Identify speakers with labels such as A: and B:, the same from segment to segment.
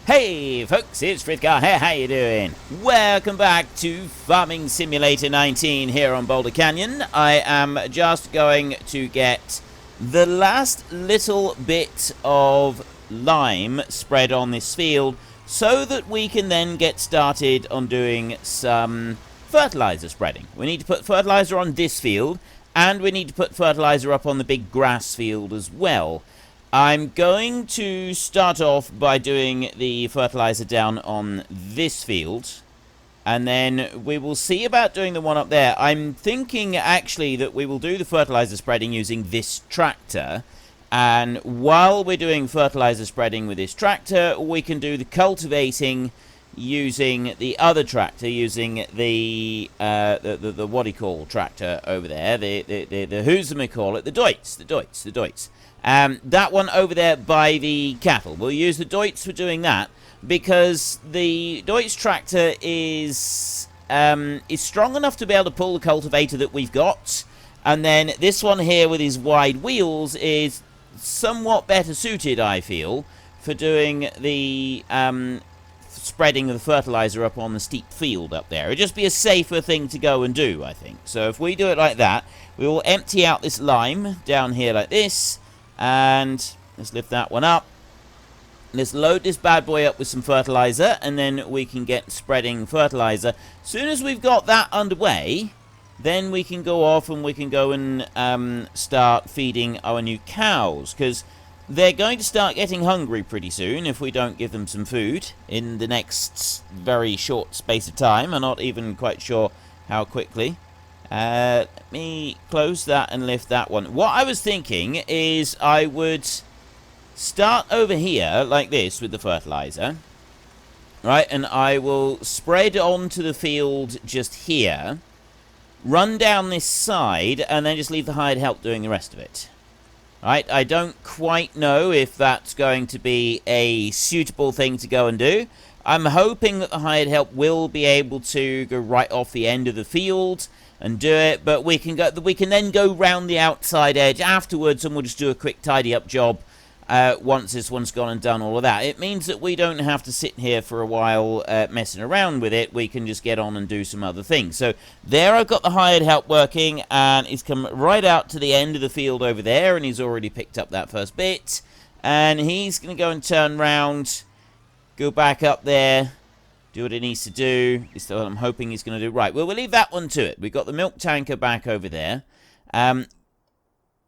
A: Hey folks, it's Fritgar here, how you doing? Welcome back to Farming Simulator 19 here on Boulder Canyon. I am just going to get the last little bit of lime spread on this field so that we can then get started on doing some fertilizer spreading. We need to put fertilizer on this field and we need to put fertilizer up on the big grass field as well. I'm going to start off by doing the fertilizer down on this field, and then we will see about doing the one up there. I'm thinking actually that we will do the fertilizer spreading using this tractor, and while we're doing fertilizer spreading with this tractor, we can do the cultivating using the other tractor, using the what do you call tractor over there, the who's we call it, the Deutz. That one over there by the cattle. We'll use the Deutz for doing that because the Deutz tractor is strong enough to be able to pull the cultivator that we've got, and then this one here with his wide wheels is somewhat better suited, I feel, for doing the spreading of the fertilizer up on the steep field up there. It'd just be a safer thing to go and do, I think. So if we do it like that, we will empty out this lime down here like this. And let's lift that one up. Let's load this bad boy up with some fertilizer, and then we can get spreading fertilizer. As soon as we've got that underway, then we can go off and we can go and start feeding our new cows, because they're going to start getting hungry pretty soon if we don't give them some food in the next very short space of time. I'm not even quite sure how quickly. Let me close that and lift that one. What I was thinking is I would start over here like this with the fertilizer, right, and I will spread onto the field just here, run down this side, and then just leave the hired help doing the rest of it. Right, I don't quite know if that's going to be a suitable thing to go and do. I'm hoping that the hired help will be able to go right off the end of the field and do it, but we can then go round the outside edge afterwards, and we'll just do a quick tidy up job once this one's gone and done all of that. It means that we don't have to sit here for a while messing around with it. We can just get on and do some other things. So there I've got the hired help working, and he's come right out to the end of the field over there, and he's already picked up that first bit, and he's going to go and turn round, go back up there, do what it needs to do. Is what I'm hoping he's going to do. Right, well, we'll leave that one to it. We've got the milk tanker back over there.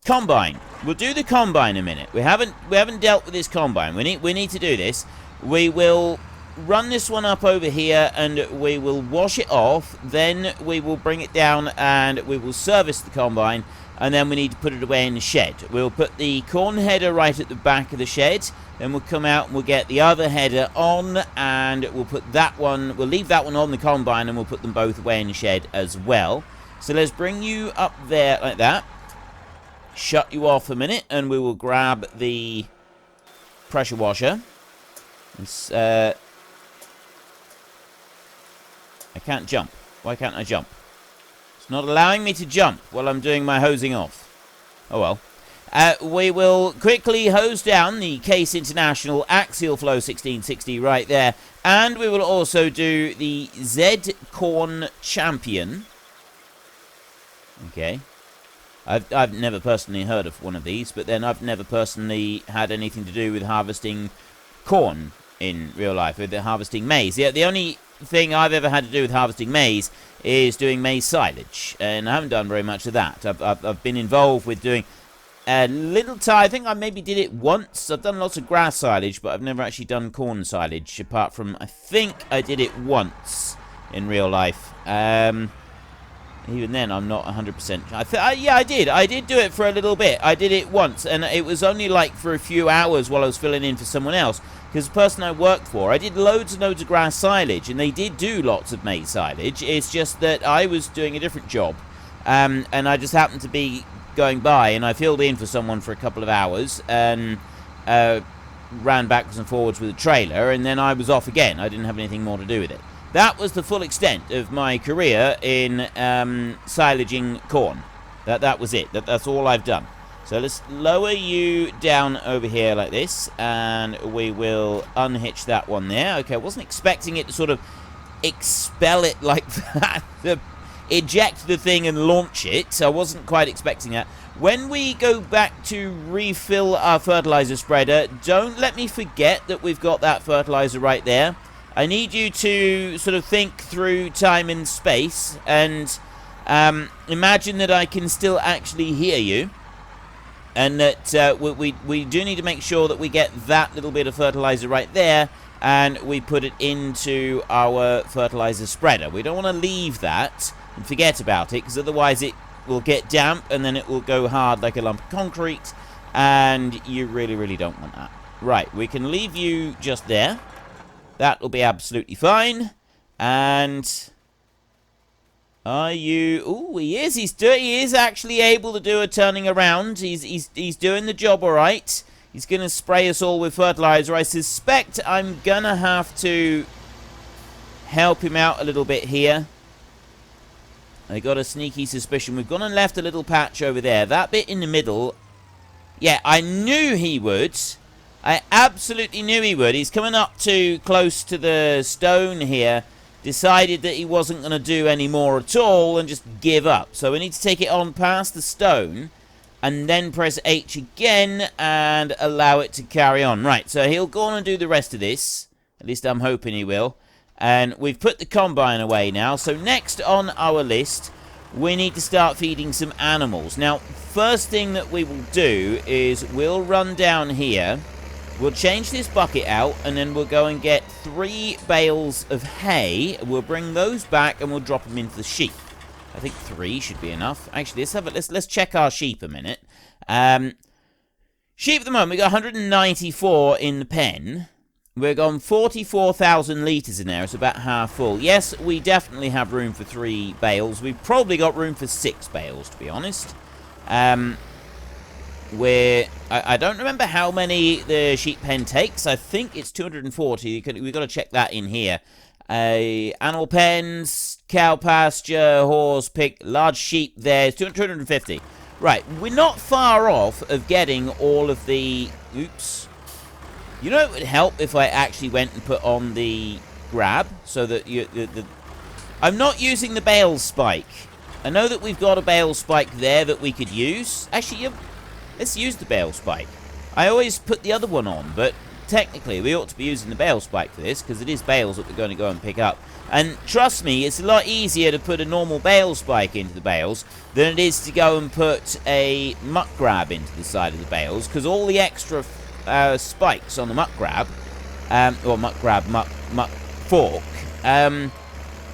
A: Combine. We'll do the combine in a minute. We haven't dealt with this combine. We need to do this. We will run this one up over here, and we will wash it off. Then we will bring it down, and we will service the combine. And then we need to put it away in the shed. We'll put the corn header right at the back of the shed. Then we'll come out and we'll get the other header on, and we'll put that one, we'll leave that one on the combine, and we'll put them both away in the shed as well. So let's bring you up there like that. Shut you off a minute, and we will grab the pressure washer. I can't jump. Why can't I jump? Not allowing me to jump while I'm doing my hosing off. Oh well. We will quickly hose down the Case International Axial Flow 1660 right there. And we will also do the Z Corn Champion. Okay. I've never personally heard of one of these, but then I've never personally had anything to do with harvesting corn in real life, with the harvesting maize. Yeah, the only thing I've ever had to do with harvesting maize is doing maize silage, and I haven't done very much of that. I've been involved with doing a little time. I think I maybe did it once. I've done lots of grass silage, but I've never actually done corn silage, apart from I think I did it once in real life. Even then, I'm not 100%. Yeah, I did. I did do it for a little bit. I did it once, and it was only like for a few hours while I was filling in for someone else. Because the person I worked for, I did loads and loads of grass silage, and they did do lots of maize silage. It's just that I was doing a different job, and I just happened to be going by, and I filled in for someone for a couple of hours, and ran backwards and forwards with a trailer, and then I was off again. I didn't have anything more to do with it. That was the full extent of my career in silaging corn. That was it. That's all I've done. So let's lower you down over here like this, and we will unhitch that one there. Okay, I wasn't expecting it to sort of expel it like that, to eject the thing and launch it. I wasn't quite expecting that. When we go back to refill our fertilizer spreader, don't let me forget that we've got that fertilizer right there. I need you to sort of think through time and space, and imagine that I can still actually hear you. And that we do need to make sure that we get that little bit of fertilizer right there, and we put it into our fertilizer spreader. We don't want to leave that and forget about it, because otherwise it will get damp, and then it will go hard like a lump of concrete, and you really, really don't want that. Right, we can leave you just there. That will be absolutely fine. And... are you... oh, he is. He is actually able to do a turning around. He's doing the job all right. He's going to spray us all with fertilizer. I suspect I'm going to have to help him out a little bit here. I got a sneaky suspicion. We've gone and left a little patch over there. That bit in the middle... yeah, I knew he would. I absolutely knew he would. He's coming up too close to the stone here. Decided that he wasn't going to do any more at all and just give up. So we need to take it on past the stone and then press H again and allow it to carry on. Right, so he'll go on and do the rest of this. At least I'm hoping he will. And we've put the combine away now. So next on our list, we need to start feeding some animals. Now, first thing that we will do is we'll run down here. We'll change this bucket out, and then we'll go and get 3 bales of hay. We'll bring those back, and we'll drop them into the sheep. I think 3 should be enough. Actually, let's check our sheep a minute. Sheep at the moment, we got 194 in the pen. We're gone 44,000 litres in there. It's about half full. Yes, we definitely have room for 3 bales. We've probably got room for 6 bales, to be honest. I don't remember how many the sheep pen takes. I think it's 240. We've got to check that in here. Animal pens, cow pasture, horse, pig, large sheep there. 250. Right, we're not far off of getting all of the... oops. You know, it would help if I actually went and put on the grab, so that I'm not using the bale spike. I know that we've got a bale spike there that we could use. Actually, let's use the bale spike. I always put the other one on, but technically we ought to be using the bale spike for this, because it is bales that we're going to go and pick up. And trust me, it's a lot easier to put a normal bale spike into the bales than it is to go and put a muck grab into the side of the bales, because all the extra spikes on the muck grab, muck fork,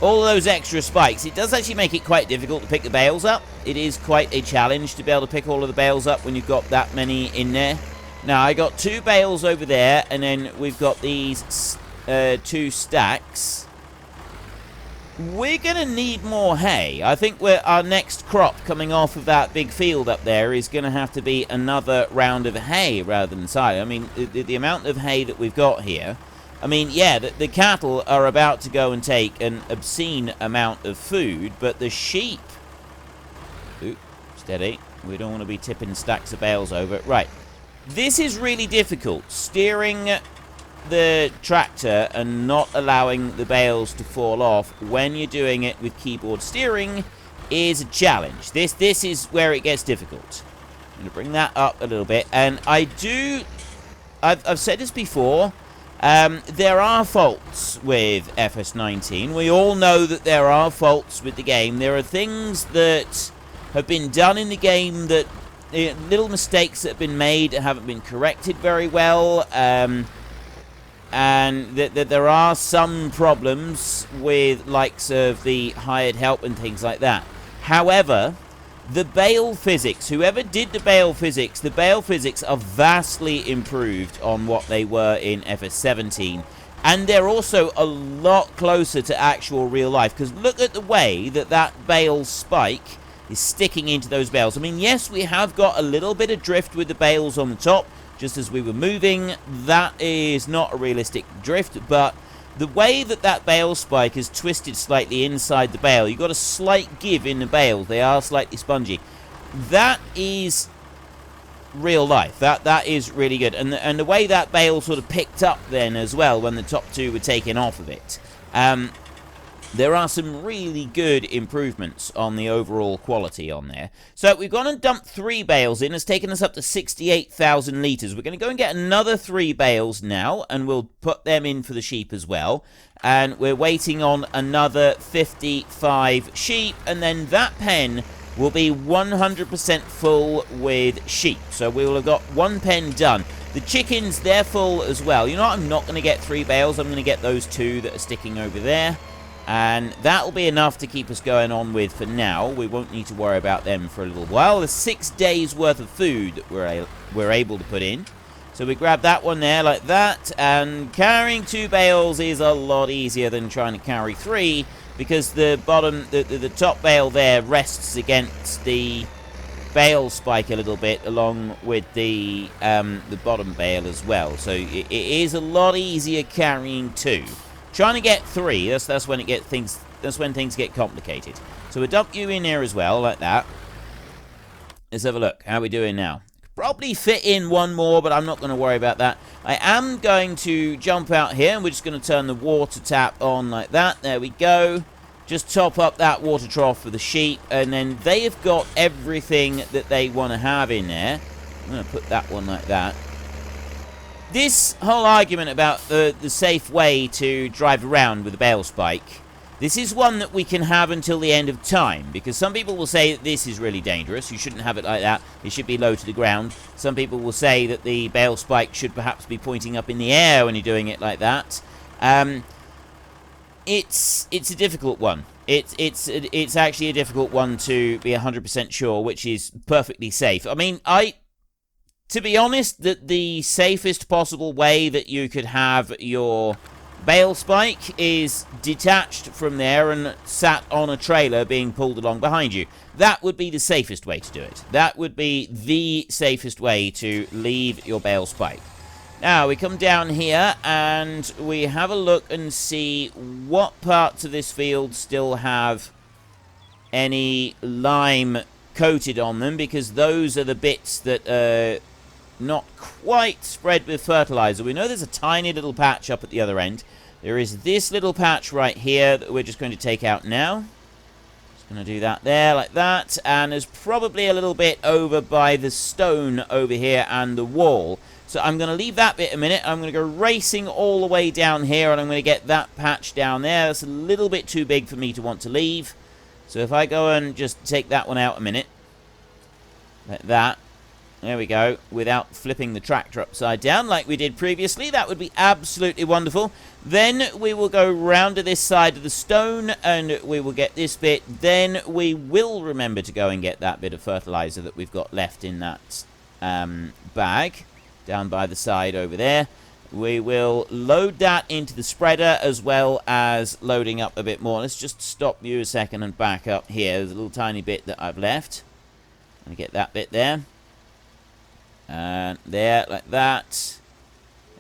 A: all those extra spikes, it does actually make it quite difficult to pick the bales up. It is quite a challenge to be able to pick all of the bales up when you've got that many in there. Now, I got 2 bales over there, and then we've got these 2 stacks. We're going to need more hay. I think our next crop coming off of that big field up there is going to have to be another round of hay rather than silage. I mean, the amount of hay that we've got here... I mean, yeah, the cattle are about to go and take an obscene amount of food, but the sheep... ooh, steady. We don't want to be tipping stacks of bales over. Right. This is really difficult. Steering the tractor and not allowing the bales to fall off when you're doing it with keyboard steering is a challenge. This is where it gets difficult. I'm going to bring that up a little bit. And I've said this before... there are faults with FS19. We all know that there are faults with the game. There are things that have been done in the game that... little mistakes that have been made that haven't been corrected very well. And that there are some problems with likes of the hired help and things like that. However... the bale physics, whoever did the bale physics are vastly improved on what they were in FS17. And they're also a lot closer to actual real life. Because look at the way that bale spike is sticking into those bales. I mean, yes, we have got a little bit of drift with the bales on the top, just as we were moving. That is not a realistic drift, but... the way that bale spike is twisted slightly inside the bale, you've got a slight give in the bales. They are slightly spongy. That is real life. That is really good. And the way that bale sort of picked up then as well when the top two were taken off of it. There are some really good improvements on the overall quality on there. So we've gone and dumped 3 bales in. It's taken us up to 68,000 litres. We're going to go and get another 3 bales now, and we'll put them in for the sheep as well. And we're waiting on another 55 sheep, and then that pen will be 100% full with sheep. So we will have got 1 pen done. The chickens, they're full as well. You know what? I'm not going to get 3 bales. I'm going to get those 2 that are sticking over there. And that will be enough to keep us going on with for now. We won't need to worry about them for a little while. There's 6 days worth of food that we're able to put in. So we grab that one there like that. And carrying 2 bales is a lot easier than trying to carry 3. Because the bottom, the top bale there rests against the bale spike a little bit, along with the bottom bale as well. So it is a lot easier carrying 2. Trying to get 3, that's when things get complicated. So we'll dump you in there as well, like that. Let's have a look. How are we doing now? Probably fit in 1 more, but I'm not going to worry about that. I am going to jump out here, and we're just going to turn the water tap on like that. There we go. Just top up that water trough for the sheep, and then they have got everything that they want to have in there. I'm going to put that one like that. This whole argument about the safe way to drive around with a bale spike, this is one that we can have until the end of time, because some people will say that this is really dangerous. You shouldn't have it like that. It should be low to the ground. Some people will say that the bale spike should perhaps be pointing up in the air when you're doing it like that. It's a difficult one. It's actually a difficult one to be 100% sure which is perfectly safe. I mean, to be honest, the safest possible way that you could have your bale spike is detached from there and sat on a trailer being pulled along behind you. That would be the safest way to do it. That would be the safest way to leave your bale spike. Now, we come down here and we have a look and see what parts of this field still have any lime coated on them, because those are the bits that are not quite spread with fertilizer. We know there's a tiny little patch up at the other end. There is this little patch right here that we're just going to take out now. Just going to do that there like that. And there's probably a little bit over by the stone over here and the wall. So I'm going to leave that bit a minute. I'm going to go racing all the way down here, and I'm going to get that patch down there. That's a little bit too big for me to want to leave. So if I go and just take that one out a minute, like that. There we go, without flipping the tractor upside down like we did previously. That would be absolutely wonderful. Then we will go round to this side of the stone, and we will get this bit. Then we will remember to go and get that bit of fertilizer that we've got left in that bag down by the side over there. We will load that into the spreader, as well as loading up a bit more. Let's just stop you a second and back up here. There's a little tiny bit that I've left. I'm going to get that bit there. And there, like that.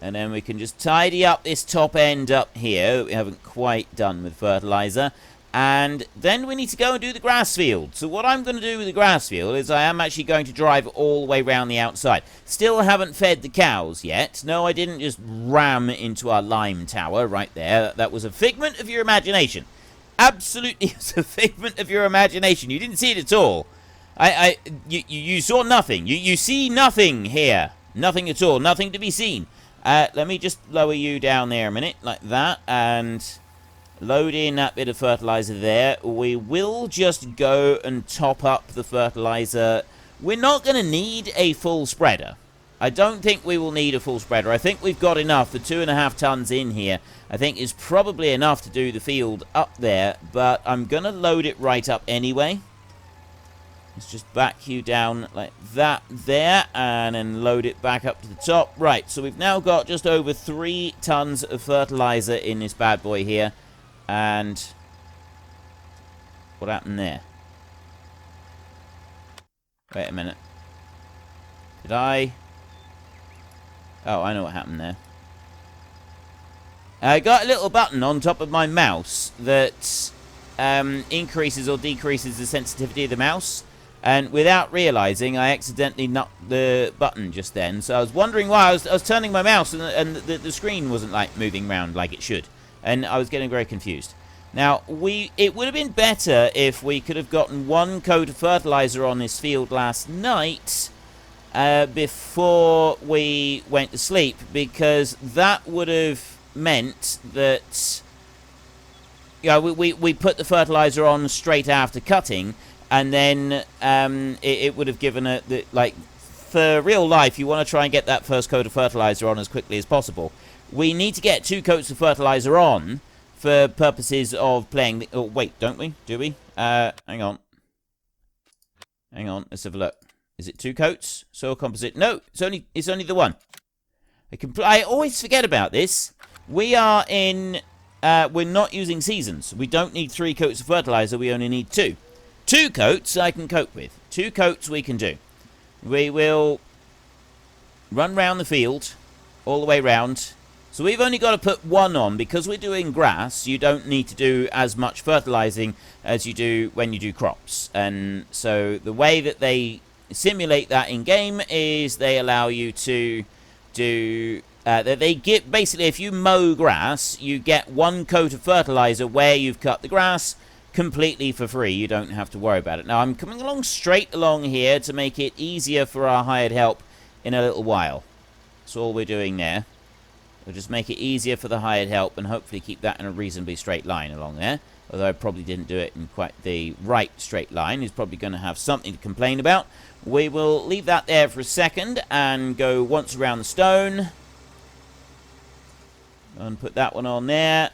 A: And then we can just tidy up this top end up here that we haven't quite done with fertilizer. And then we need to go and do the grass field. So what I'm going to do with the grass field is I am actually going to drive all the way around the outside. Still haven't fed the cows yet. No, I didn't just ram into our lime tower right there. That was a figment of your imagination. Absolutely, it's a figment of your imagination. You didn't see it at all. You saw nothing. You see nothing here. Nothing at all. Nothing to be seen. Let me just lower you down there a minute, like that, and load in that bit of fertilizer there. We will just go and top up the fertilizer. We're not going to need a full spreader. I don't think we will need a full spreader. I think we've got enough. The 2.5 tons in here, I think, is probably enough to do the field up there, but I'm going to load it right up anyway. Let's just back you down like that there, and then load it back up to the top. Right, so we've now got just over 3 tons of fertilizer in this bad boy here. And what happened there? Wait a minute. Did I? Oh, I know what happened there. I got a little button on top of my mouse that increases or decreases the sensitivity of the mouse. And without realizing, I accidentally knocked the button just then. So I was wondering why. I was turning my mouse, and the screen wasn't like moving around like it should. And I was getting very confused. Now, it would have been better if we could have gotten one coat of fertilizer on this field last night before we went to sleep, because that would have meant that, you know, we put the fertilizer on straight after cutting, and then it would have given like, for real life, you want to try and get that first coat of fertilizer on as quickly as possible. We need to get 2 coats of fertilizer on for purposes of playing the... Oh, wait, don't we? Do we? Hang on. Hang on, let's have a look. Is it 2 coats? Soil composite? No, it's only the one. I always forget about this. We are in... we're not using seasons. We don't need 3 coats of fertilizer, we only need 2. 2 coats I can cope with. 2 coats we can do. We will run round the field, all the way round. So we've only got to put 1 on. Because we're doing grass, you don't need to do as much fertilizing as you do when you do crops. And so the way that they simulate that in-game is they allow you to do... they get, basically, if you mow grass, you get 1 coat of fertilizer where you've cut the grass completely for free. You don't have to worry about it. Now, I'm coming along straight along here to make it easier for our hired help in a little while. That's all we're doing there. We'll just make it easier for the hired help and hopefully keep that in a reasonably straight line along there. Although I probably didn't do it in quite the right straight line. He's probably going to have something to complain about. We will leave that there for a second and go once around the stone. And put that one on there.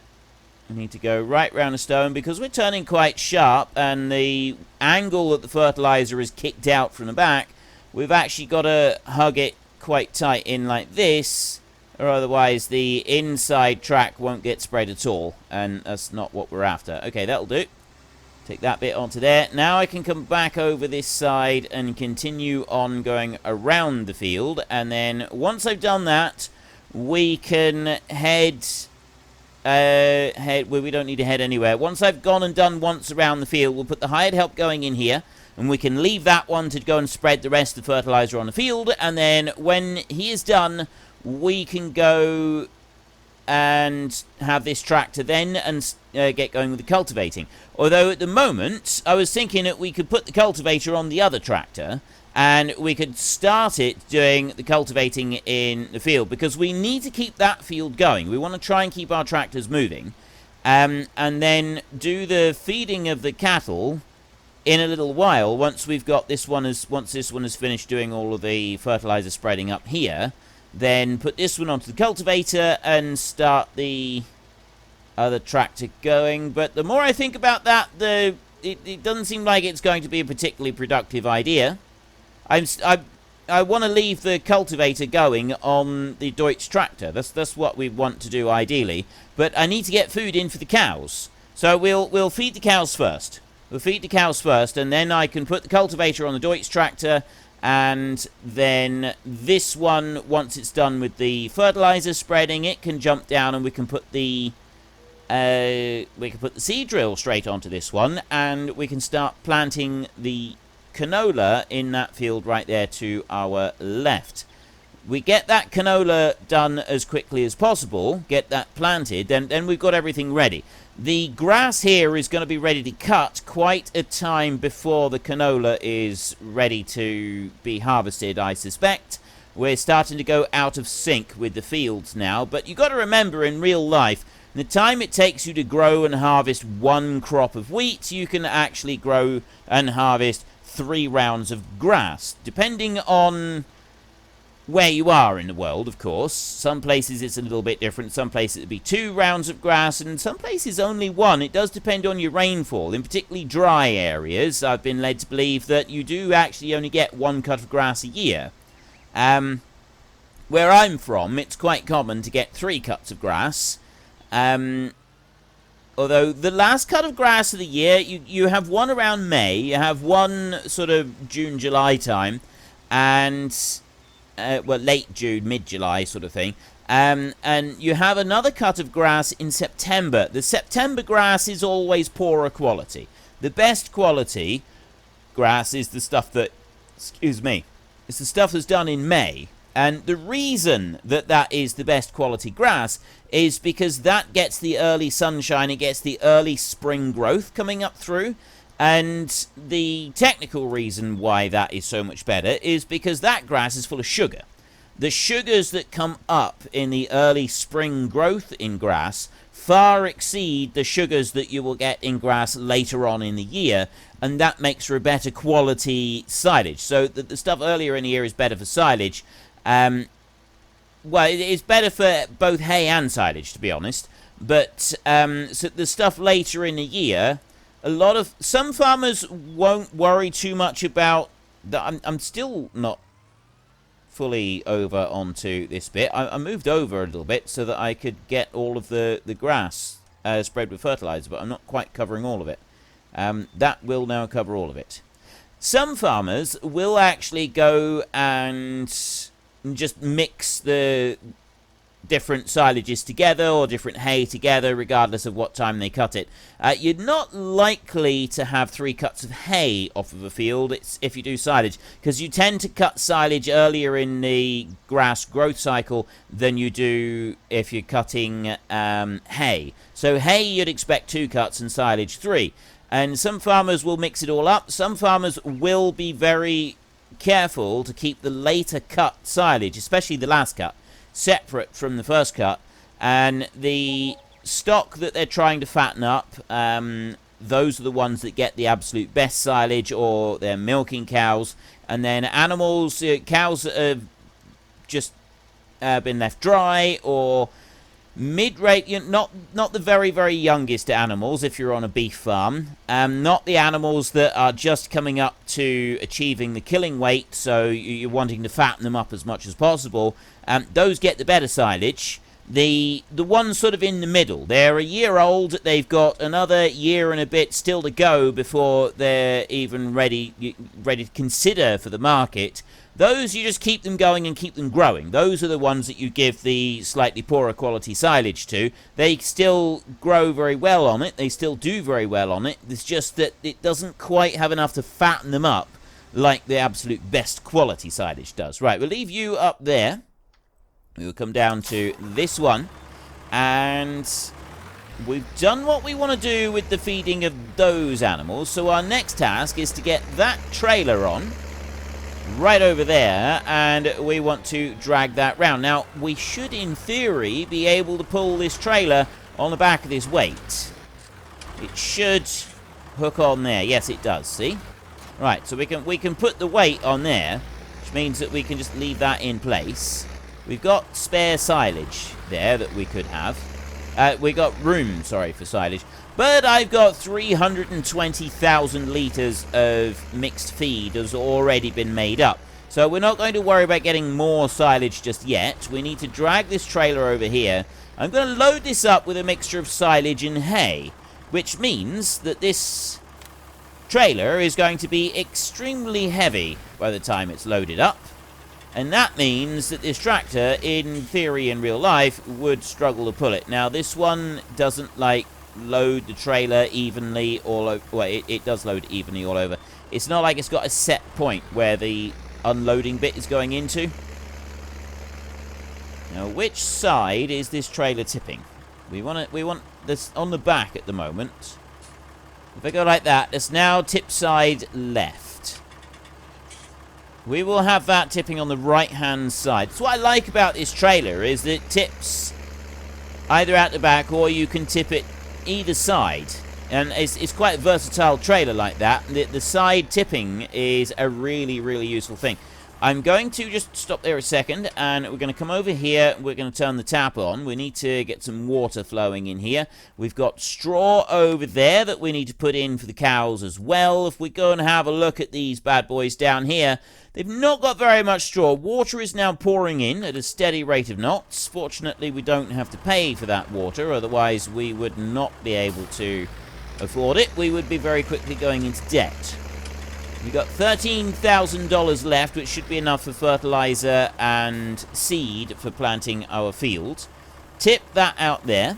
A: We need to go right round the stone because we're turning quite sharp and the angle that the fertilizer is kicked out from the back, we've actually got to hug it quite tight in like this, or otherwise the inside track won't get spread at all, and that's not what we're after. Okay, that'll do. Take that bit onto there. Now I can come back over this side and continue on going around the field, and then once I've done that, we can head where we don't need to head anywhere. Once I've gone and done once around the field, we'll put the hired help going in here, and we can leave that one to go and spread the rest of the fertilizer on the field, and then when he is done, we can go and have this tractor then and get going with the cultivating. Although at the moment, I was thinking that we could put the cultivator on the other tractor, and we could start it doing the cultivating in the field, because we need to keep that field going. We want to try and keep our tractors moving, and then do the feeding of the cattle in a little while once we've got this one once this one is finished doing all of the fertilizer spreading up here. Then put this one onto the cultivator and start the other tractor going. But the more I think about that, it doesn't seem like it's going to be a particularly productive idea. I want to leave the cultivator going on the Deutsch tractor. That's what we want to do ideally. But I need to get food in for the cows. So we'll feed the cows first. We'll feed the cows first, and then I can put the cultivator on the Deutsch tractor, and then this one, once it's done with the fertilizer spreading, it can jump down, and we can put the seed drill straight onto this one, and we can start planting the canola in that field right there to our left. We get that canola done as quickly as possible, get that planted, then we've got everything ready. The grass here is going to be ready to cut quite a time before the canola is ready to be harvested, I suspect. We're starting to go out of sync with the fields now, but you've got to remember, in real life, the time it takes you to grow and harvest 1 crop of wheat, you can actually grow and harvest 3 rounds of grass, depending on where you are in the world, of course. Some places it's a little bit different. Some places it'd be 2 rounds of grass, and some places only 1. It does depend on your rainfall. In particularly dry areas, I've been led to believe that you do actually only get 1 cut of grass a year. Where I'm from, it's quite common to get 3 cuts of grass. Although the last cut of grass of the year, you have 1 around May, you have 1 sort of June, July time, and well, late June, mid-July sort of thing. And you have another cut of grass in September. The September grass is always poorer quality. The best quality grass is the stuff that, excuse me, it's the stuff that's done in May. And the reason that that is the best quality grass is because that gets the early sunshine, it gets the early spring growth coming up through. And the technical reason why that is so much better is because that grass is full of sugar. The sugars that come up in the early spring growth in grass far exceed the sugars that you will get in grass later on in the year, and that makes for a better quality silage. So the stuff earlier in the year is better for silage. Well, it's better for both hay and silage, to be honest. But so the stuff later in the year, some farmers won't worry too much about that. I'm still not fully over onto this bit. I moved over a little bit so that I could get all of the grass spread with fertilizer, but I'm not quite covering all of it. That will now cover all of it. Some farmers will actually go and just mix the different silages together or different hay together, regardless of what time they cut it. You're not likely to have 3 cuts of hay off of a field if you do silage, because you tend to cut silage earlier in the grass growth cycle than you do if you're cutting hay. So hay you'd expect 2 cuts and silage 3. And some farmers will mix it all up. Some farmers will be very careful to keep the later cut silage, especially the last cut, separate from the first cut. And the stock that they're trying to fatten up, those are the ones that get the absolute best silage, or they're milking cows. And then animals, cows that have just been left dry, or mid-rate, not the very, very youngest animals if you're on a beef farm, not the animals that are just coming up to achieving the killing weight, so you're wanting to fatten them up as much as possible. Those get the better silage. The ones sort of in the middle, they're a year old, they've got another year and a bit still to go before they're even ready to consider for the market. Those, you just keep them going and keep them growing. Those are the ones that you give the slightly poorer quality silage to. They still grow very well on it. They still do very well on it. It's just that it doesn't quite have enough to fatten them up like the absolute best quality silage does. Right, we'll leave you up there. We'll come down to this one. And we've done what we want to do with the feeding of those animals. So our next task is to get that trailer on right over there, and we want to drag that round. Now, we should, in theory, be able to pull this trailer on the back of this weight. It should hook on there. Yes, it does, see? Right, so we can put the weight on there, which means that we can just leave that in place. We've got spare silage there that we could have. We got room, sorry, for silage. But I've got 320,000 litres of mixed feed has already been made up. So we're not going to worry about getting more silage just yet. We need to drag this trailer over here. I'm going to load this up with a mixture of silage and hay, which means that this trailer is going to be extremely heavy by the time it's loaded up. And that means that this tractor, in theory, in real life, would struggle to pull it. Now, this one doesn't, like, load the trailer evenly all over. Well, it does load evenly all over. It's not like it's got a set point where the unloading bit is going into. Now, which side is this trailer tipping? We want this on the back at the moment. If I go like that, it's now tip side left. We will have that tipping on the right-hand side. So what I like about this trailer is that it tips either out the back, or you can tip it either side. And it's quite a versatile trailer like that. The side tipping is a really, really useful thing. I'm going to just stop there a second, and we're going to come over here. We're going to turn the tap on. We need to get some water flowing in here. We've got straw over there that we need to put in for the cows as well. If we go and have a look at these bad boys down here, they've not got very much straw. Water is now pouring in at a steady rate of knots. Fortunately, we don't have to pay for that water. Otherwise, we would not be able to afford it. We would be very quickly going into debt. We've got $13,000 left, which should be enough for fertilizer and seed for planting our field. Tip that out there.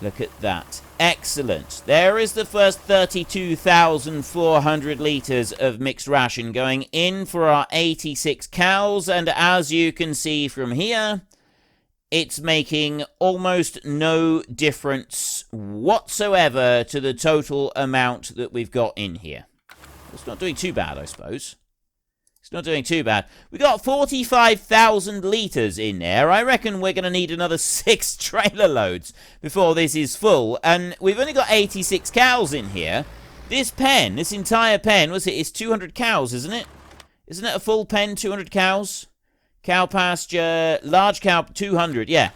A: Look at that. Excellent. There is the first 32,400 litres of mixed ration going in for our 86 cows. And as you can see from here, it's making almost no difference whatsoever to the total amount that we've got in here. It's not doing too bad, I suppose. It's not doing too bad. We got 45,000 litres in there. I reckon we're going to need another 6 trailer loads before this is full. And we've only got 86 cows in here. This pen, this entire pen, it's 200 cows, isn't it? Isn't it a full pen, 200 cows? Cow pasture, large cow, 200, yeah.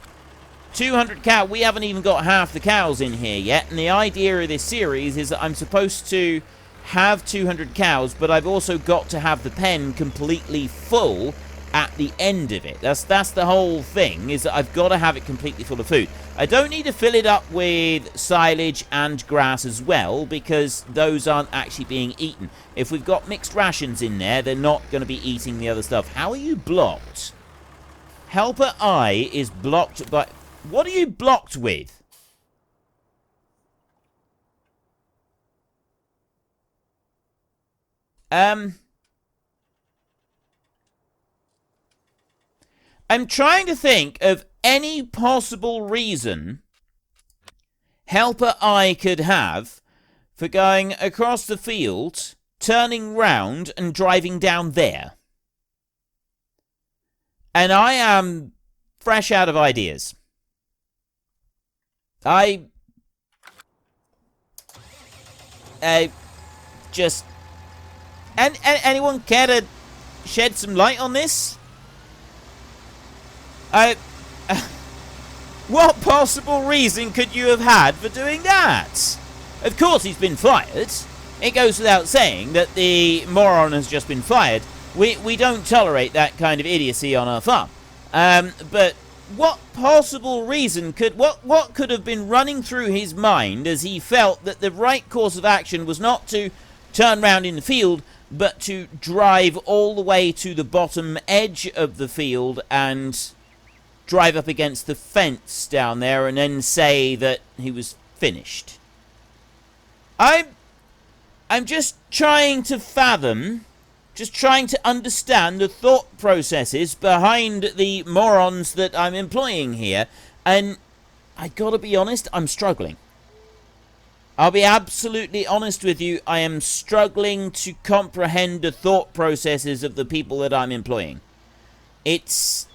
A: 200 cow. We haven't even got half the cows in here yet. And the idea of this series is that I'm supposed to have 200 cows, but I've also got to have the pen completely full at the end of it. That's the whole thing, is that I've got to have it completely full of food. I don't need to fill it up with silage and grass as well, because those aren't actually being eaten. If we've got mixed rations in there, they're not going to be eating the other stuff. How are you blocked? Helper I is blocked by... What are you blocked with? I'm trying to think of any possible reason Helper I could have for going across the field, turning round and driving down there. And I am fresh out of ideas. Just... anyone care to shed some light on this? What possible reason could you have had for doing that? Of course he's been fired. It goes without saying that the moron has just been fired. We don't tolerate that kind of idiocy on our farm. But what possible reason what could have been running through his mind as he felt that the right course of action was not to turn round in the field, but to drive all the way to the bottom edge of the field and drive up against the fence down there and then say that he was finished? I'm just trying to fathom, just trying to understand the thought processes behind the morons that I'm employing here, and I gotta be honest, I'm struggling. I'll be absolutely honest with you, I am struggling to comprehend the thought processes of the people that I'm employing. It's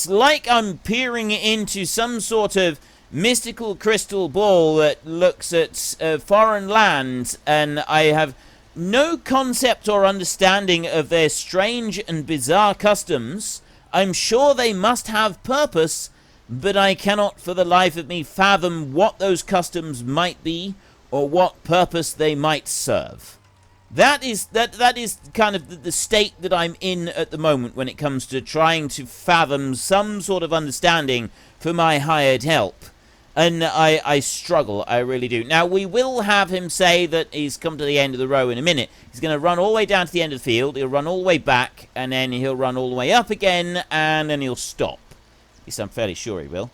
A: like I'm peering into some sort of mystical crystal ball that looks at foreign lands, and I have no concept or understanding of their strange and bizarre customs. I'm sure they must have purpose, but I cannot for the life of me fathom what those customs might be or what purpose they might serve. That is kind of the state that I'm in at the moment when it comes to trying to fathom some sort of understanding for my hired help. And I struggle, I really do. Now, we will have him say that he's come to the end of the row in a minute. He's going to run all the way down to the end of the field, he'll run all the way back, and then he'll run all the way up again, and then he'll stop. At least I'm fairly sure he will.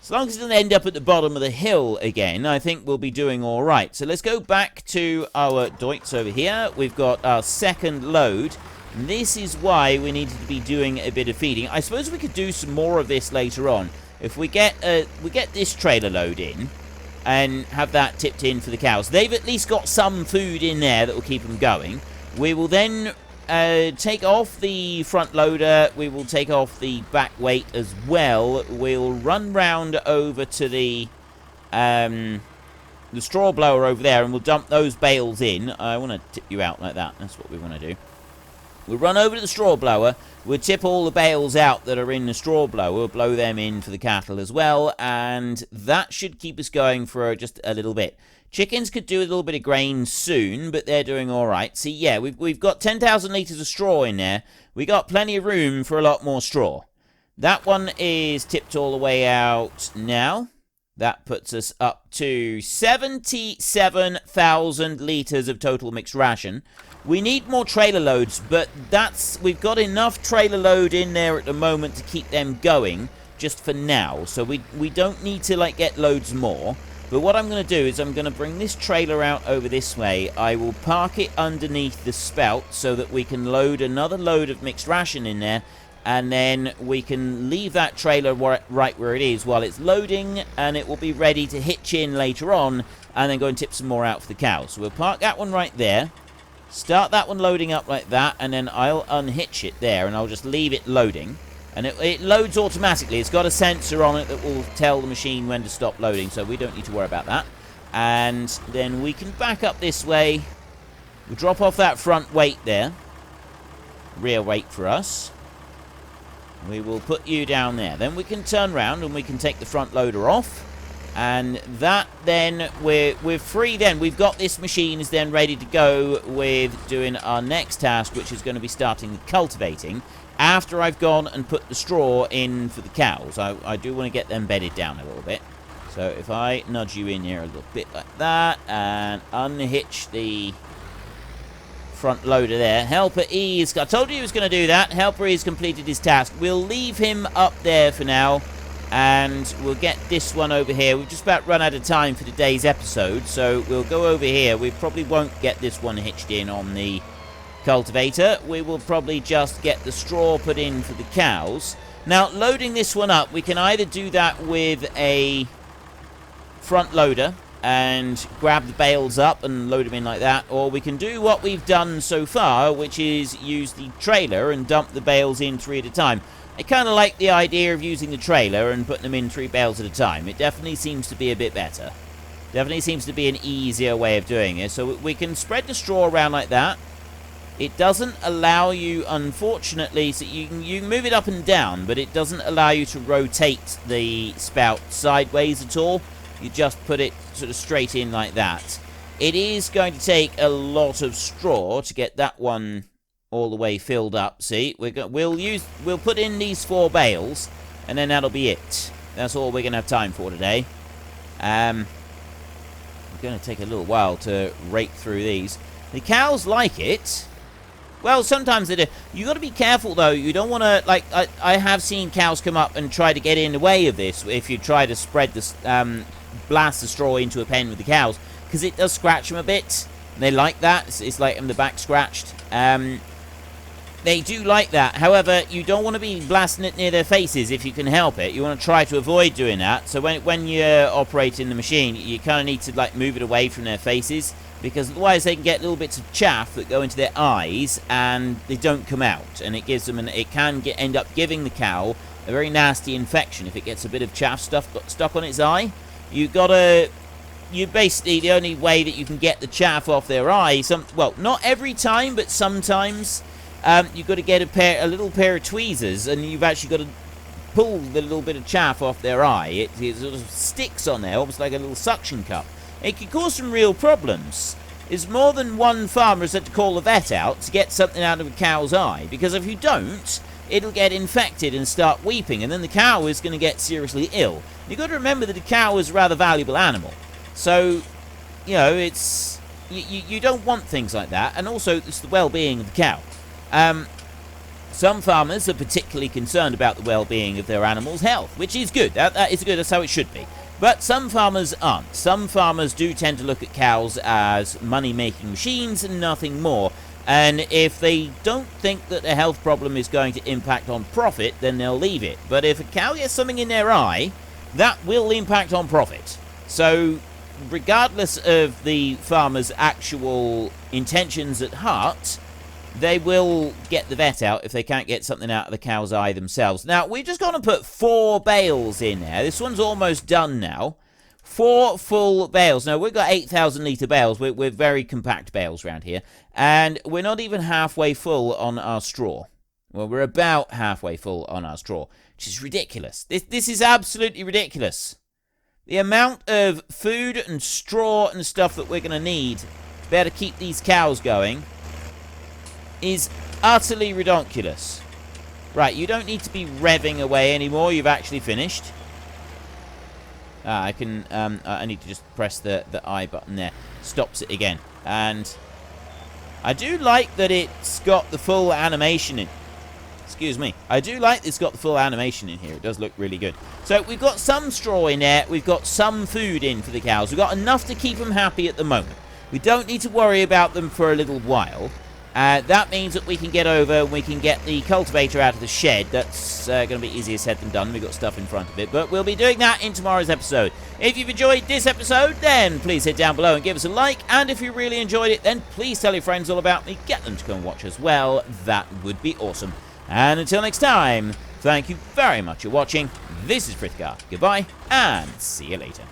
A: As long as he doesn't end up at the bottom of the hill again, I think we'll be doing all right. So let's go back to our doits over here. We've got our second load. And this is why we needed to be doing a bit of feeding. I suppose we could do some more of this later on. If we get this trailer load in and have that tipped in for the cows, they've at least got some food in there that will keep them going. We will then take off the front loader. We will take off the back weight as well. We'll run round over to the straw blower over there, and we'll dump those bales in. I want to tip you out like that. That's what we want to do. We'll run over to the straw blower. We'll tip all the bales out that are in the straw blower. We'll blow them in for the cattle as well, and that should keep us going for just a little bit. Chickens could do a little bit of grain soon, but they're doing all right. See, yeah, we've got 10,000 litres of straw in there. We got plenty of room for a lot more straw. That one is tipped all the way out now. That puts us up to 77,000 litres of total mixed ration. We need more trailer loads, but we've got enough trailer load in there at the moment to keep them going just for now. So we don't need to get loads more. But what I'm going to do is I'm going to bring this trailer out over this way. I will park it underneath the spout so that we can load another load of mixed ration in there. And then we can leave that trailer right where it is while it's loading. And it will be ready to hitch in later on. And then go and tip some more out for the cows. So we'll park that one right there. Start that one loading up like that. And then I'll unhitch it there. And I'll just leave it loading. And it loads automatically. It's got a sensor on it that will tell the machine when to stop loading, so we don't need to worry about that. And then we can back up this way. We'll drop off that front weight there. Rear weight for us. We will put you down there. Then we can turn around and we can take the front loader off. And that then, we're free then. We've got this machine is then ready to go with doing our next task, which is going to be starting the cultivating. After I've gone and put the straw in for the cows, I do want to get them bedded down a little bit. So if I nudge you in here a little bit like that, and unhitch the front loader there. Helper E is... I told you he was going to do that. Helper E has completed his task. We'll leave him up there for now, and we'll get this one over here. We've just about run out of time for today's episode, so we'll go over here. We probably won't get this one hitched in on the cultivator. We will probably just get the straw put in for the cows. Now, loading this one up, we can either do that with a front loader and grab the bales up and load them in like that, or we can do what we've done so far, which is use the trailer and dump the bales in 3 at a time. I kind of like the idea of using the trailer and putting them in 3 bales at a time. It definitely seems to be a bit better. Definitely seems to be an easier way of doing it. So we can spread the straw around like that. It doesn't allow you, unfortunately, so you can move it up and down, but it doesn't allow you to rotate the spout sideways at all. You just put it sort of straight in like that. It is going to take a lot of straw to get that one all the way filled up. See, we'll put in these 4 bales, and then that'll be it. That's all we're going to have time for today. It's going to take a little while to rake through these. The cows like it. Well, sometimes they do. You got to be careful, though. You don't want to, like, I have seen cows come up and try to get in the way of this if you try to spread this, blast the straw into a pen with the cows, because it does scratch them a bit. They like that. It's like them the back scratched. They do like that. However, you don't want to be blasting it near their faces if you can help it. You want to try to avoid doing that. So when you're operating the machine, you kind of need to, like, move it away from their faces, because otherwise they can get little bits of chaff that go into their eyes and they don't come out, and it gives them it can end up giving the cow a very nasty infection if it gets a bit of chaff stuck on its eye. You basically, the only way that you can get the chaff off their eye, well, not every time, but sometimes, you've got to get a little pair of tweezers, and you've actually got to pull the little bit of chaff off their eye. It sort of sticks on there, almost like a little suction cup. It can cause some real problems. Is more than one farmer has had to call the vet out to get something out of a cow's eye, because if you don't, it'll get infected and start weeping, and then the cow is going to get seriously ill. You've got to remember that a cow is a rather valuable animal. So, you know, it's... You don't want things like that, and also it's the well-being of the cow. Some farmers are particularly concerned about the well-being of their animals' health, which is good. That is good. That's how it should be. But some farmers aren't. Some farmers do tend to look at cows as money-making machines and nothing more. And if they don't think that a health problem is going to impact on profit, then they'll leave it. But if a cow gets something in their eye, that will impact on profit. So, regardless of the farmer's actual intentions at heart, they will get the vet out if they can't get something out of the cow's eye themselves. Now, we've just got to put 4 bales in there. This one's almost done now. 4 full bales. Now, we've got 8,000 litre bales. We're very compact bales around here. And we're not even halfway full on our straw. Well, we're about halfway full on our straw, which is ridiculous. This is absolutely ridiculous. The amount of food and straw and stuff that we're going to need to be able to keep these cows going is utterly ridiculous. Right, you don't need to be revving away anymore. You've actually finished. I need to just press the I button there. Stops it again. And I do like that it's got the full animation in. It's Excuse me. I do like it's got the full animation in here. It does look really good. So we've got some straw in there. We've got some food in for the cows. We've got enough to keep them happy at the moment. We don't need to worry about them for a little while. That means that we can get over and we can get the cultivator out of the shed. That's going to be easier said than done. We've got stuff in front of it. But we'll be doing that in tomorrow's episode. If you've enjoyed this episode, then please hit down below and give us a like. And if you really enjoyed it, then please tell your friends all about me. Get them to come watch as well. That would be awesome. And until next time, thank you very much for watching. This is Frithgar. Goodbye, and see you later.